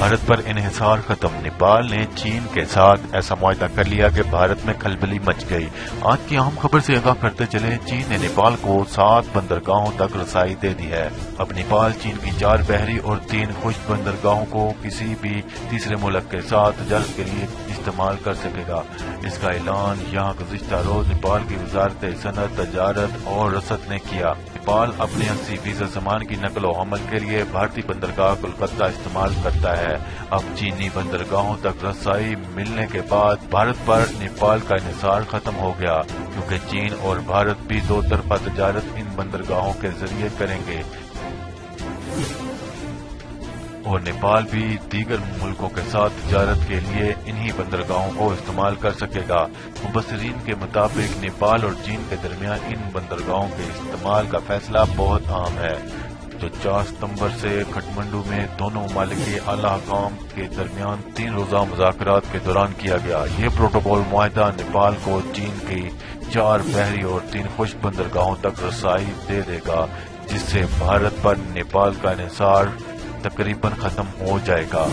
بھارت پر انحصار ختم، نیپال نے چین کے ساتھ ایسا معاہدہ کر لیا کہ بھارت میں کھلبلی مچ گئی۔ آج کی اہم خبر سے آگاہ کرتے چلے، چین نے نیپال کو 7 بندرگاہوں تک رسائی دے دی ہے۔ اب نیپال چین کی 4 بحری اور 3 خشک بندرگاہوں کو کسی بھی تیسرے ملک کے ساتھ تجارت کے لیے استعمال کر سکے گا۔ اس کا اعلان یہاں گزشتہ روز نیپال کی وزارت صنعت، تجارت اور رسد نے کیا۔ نیپال اپنے 80% سامان کی نقل و حمل کے لیے بھارتی بندرگاہ کولکتہ استعمال کرتا ہے۔ اب چینی بندرگاہوں تک رسائی ملنے کے بعد بھارت پر نیپال کا انحصار ختم ہو گیا، کیونکہ چین اور بھارت بھی 2 طرفہ تجارت ان بندرگاہوں کے ذریعے کریں گے اور نیپال بھی دیگر ملکوں کے ساتھ تجارت کے لیے انہی بندرگاہوں کو استعمال کر سکے گا۔ مبصرین کے مطابق نیپال اور چین کے درمیان ان بندرگاہوں کے استعمال کا فیصلہ بہت اہم ہے، جو 4 ستمبر سے کھٹمنڈو میں دونوں ممالک کے اعلیٰ حکام کے درمیان 3 روزہ مذاکرات کے دوران کیا گیا۔ یہ پروٹوکول معاہدہ نیپال کو چین کی 4 بحری اور 3 خشک بندرگاہوں تک رسائی دے دے گا، جس سے بھارت پر نیپال کا انحصار تقریباً ختم ہو جائے گا۔